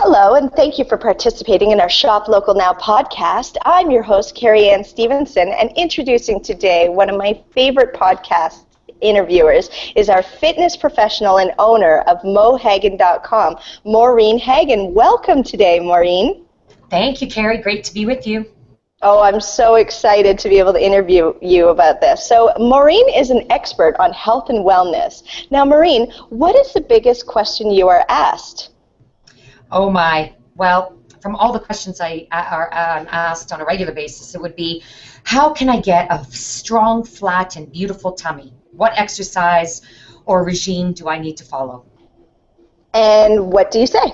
Hello, and thank you for participating in our Shop Local Now podcast. I'm your host, Carrie Ann Stevenson, and introducing today one of my favorite podcast interviewers is our fitness professional and owner of Hagan.com, Maureen Hagan. Welcome today, Maureen. Thank you, Carrie. Great to be with you. Oh, I'm so excited to be able to interview you about this. So, Maureen is an expert on health and wellness. Now, Maureen, what is the biggest question you are asked? Oh my. Well, from all the questions I'm asked on a regular basis, it would be, how can I get a strong, flat, and beautiful tummy? What exercise or regime do I need to follow? And what do you say?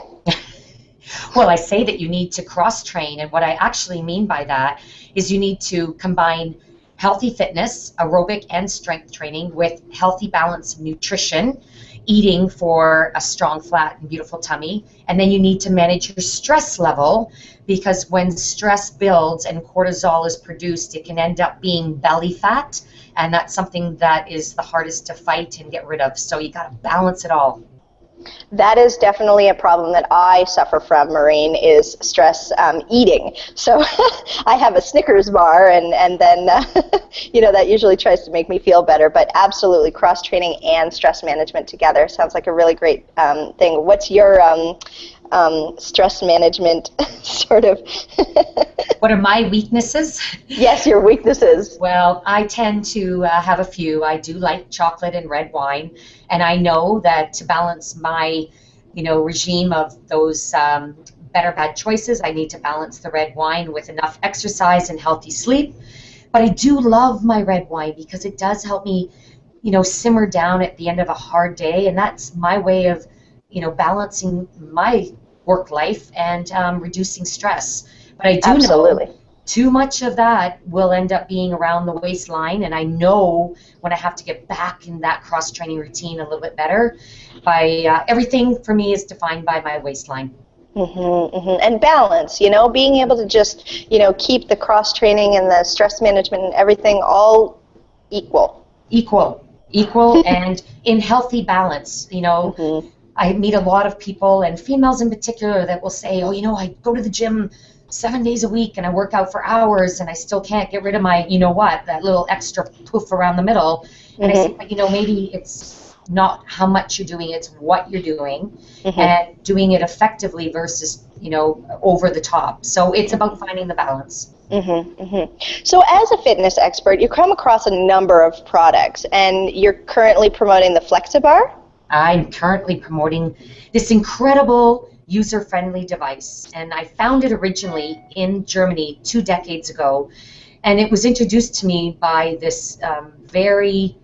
Well, I say that you need to cross-train, and what I actually mean by that is you need to combine healthy fitness, aerobic and strength training with healthy balance of nutrition, eating for a strong, flat, and beautiful tummy. And then you need to manage your stress level, because when stress builds and cortisol is produced, it can end up being belly fat, and that's something that is the hardest to fight and get rid of. So you got to balance it all. That is definitely a problem that I suffer from, Maureen, is stress eating. So I have a Snickers bar, and then, that usually tries to make me feel better. But absolutely, cross-training and stress management together sounds like a really great thing. What's your stress management sort of? What are my weaknesses? Yes, your weaknesses. Well, I tend to have a few. I do like chocolate and red wine, and I know that to balance my, regime of those better bad choices, I need to balance the red wine with enough exercise and healthy sleep. But I do love my red wine because it does help me, simmer down at the end of a hard day, and that's my way of, balancing my work life and reducing stress. But I do know too much of that will end up being around the waistline, and I know when I have to get back in that cross-training routine a little bit better. Everything for me is defined by my waistline. And balance, being able to just, keep the cross-training and the stress management and everything all equal. Equal and in healthy balance, I meet a lot of people, and females in particular, that will say, I go to the gym 7 days a week and I work out for hours and I still can't get rid of my, that little extra poof around the middle. And I say, but maybe it's not how much you're doing, it's what you're doing, and doing it effectively versus, over the top. So it's about finding the balance. So as a fitness expert, you come across a number of products, and you're currently promoting the FlexiBar? I'm currently promoting this incredible user-friendly device, and I found it originally in Germany 2 decades ago, and it was introduced to me by this very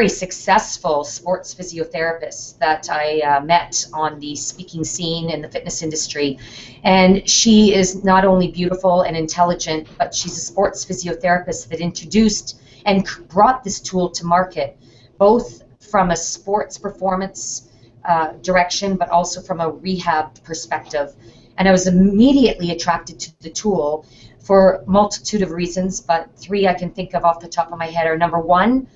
successful sports physiotherapist that I met on the speaking scene in the fitness industry. And she is not only beautiful and intelligent, but she's a sports physiotherapist that introduced and brought this tool to market, both from a sports performance direction, but also from a rehab perspective. And I was immediately attracted to the tool for a multitude of reasons, but 3 I can think of off the top of my head are: number 1,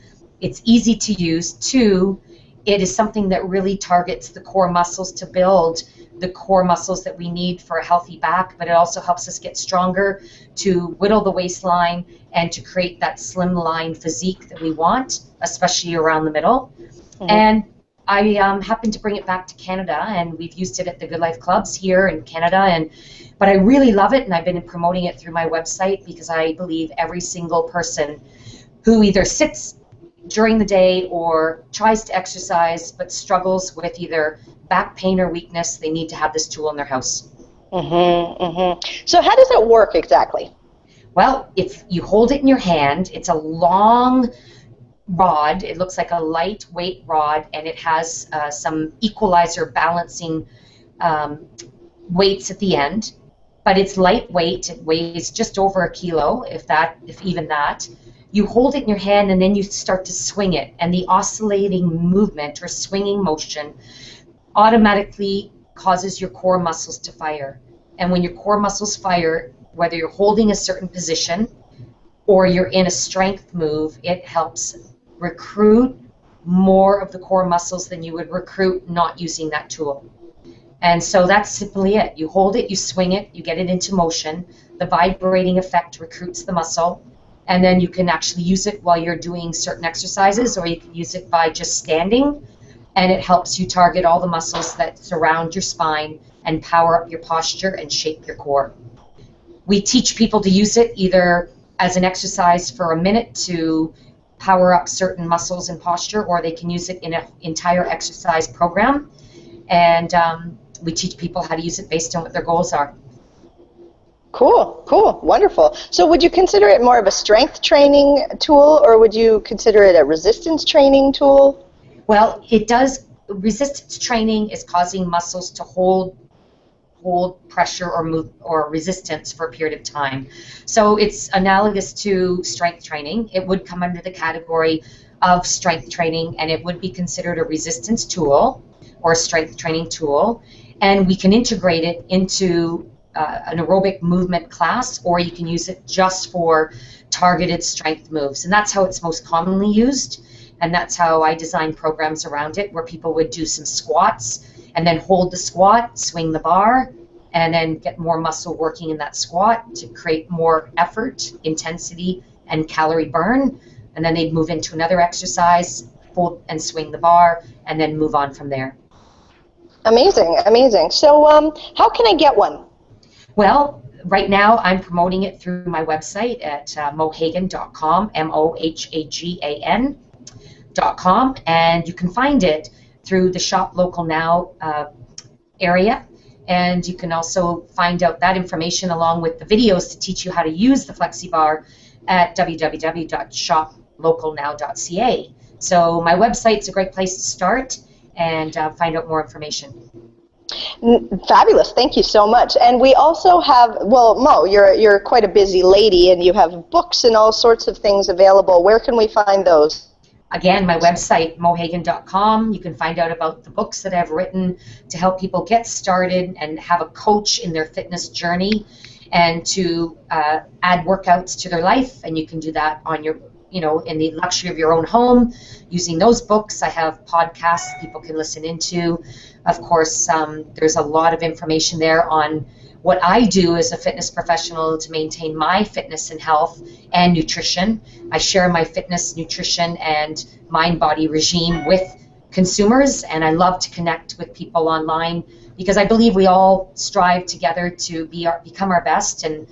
it's easy to use; 2, it is something that really targets the core muscles to build the core muscles that we need for a healthy back, but it also helps us get stronger, to whittle the waistline, and to create that slimline physique that we want, especially around the middle. And I happened to bring it back to Canada, and we've used it at the GoodLife clubs here in Canada. But I really love it, and I've been promoting it through my website, because I believe every single person who either sits during the day or tries to exercise but struggles with either back pain or weakness, they need to have this tool in their house. So how does it work exactly? Well, if you hold it in your hand, it's a long rod. It looks like a lightweight rod, and it has some equalizer balancing weights at the end. But it's lightweight. It weighs just over a kilo, if even that. You hold it in your hand, and then you start to swing it, and the oscillating movement or swinging motion automatically causes your core muscles to fire. And when your core muscles fire, whether you're holding a certain position or you're in a strength move, it helps recruit more of the core muscles than you would recruit not using that tool. And so that's simply it. You hold it, you swing it, you get it into motion. The vibrating effect recruits the muscle, and then you can actually use it while you're doing certain exercises, or you can use it by just standing, and it helps you target all the muscles that surround your spine and power up your posture and shape your core. We teach people to use it either as an exercise for a minute to power up certain muscles and posture, or they can use it in an entire exercise program. And we teach people how to use it based on what their goals are. Cool, cool, wonderful. So would you consider it more of a strength training tool, or would you consider it a resistance training tool? Well, it does. Resistance training is causing muscles to hold pressure or move or resistance for a period of time. So it's analogous to strength training. It would come under the category of strength training, and it would be considered a resistance tool or a strength training tool. And we can integrate it into an aerobic movement class, or you can use it just for targeted strength moves. And that's how it's most commonly used. And that's how I design programs around it, where people would do some squats and then hold the squat, swing the bar, and then get more muscle working in that squat to create more effort, intensity, and calorie burn. And then they'd move into another exercise, hold and swing the bar, and then move on from there. Amazing, amazing. So how can I get one? Well, right now I'm promoting it through my website at mohagan.com, MOHAGAN.com, and you can find it through the Shop Local Now area. And you can also find out that information along with the videos to teach you how to use the FlexiBar at www.shoplocalnow.ca. So my website's a great place to start and find out more information. Fabulous, thank you so much. And we also have, well, Mo, you're quite a busy lady, and you have books and all sorts of things available. Where can we find those? Again, my website, mohagan.com. You can find out about the books that I've written to help people get started and have a coach in their fitness journey, and to add workouts to their life. And you can do that on your, in the luxury of your own home using those books. I have podcasts people can listen into. Of course, there's a lot of information there on what I do as a fitness professional to maintain my fitness and health and nutrition. I share my fitness, nutrition, and mind-body regime with consumers, and I love to connect with people online because I believe we all strive together to become our best and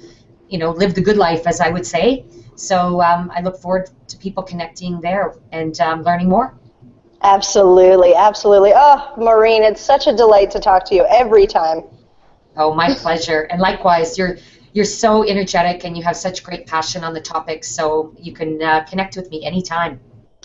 live the good life, as I would say. So I look forward to people connecting there and learning more. Absolutely, absolutely. Oh, Maureen, it's such a delight to talk to you every time. Oh, my pleasure. And likewise, you're so energetic and you have such great passion on the topic, so you can connect with me anytime.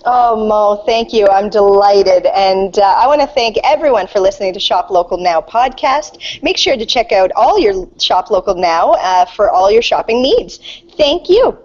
Oh, Mo, thank you. I'm delighted. And I want to thank everyone for listening to Shop Local Now podcast. Make sure to check out all your Shop Local Now for all your shopping needs. Thank you.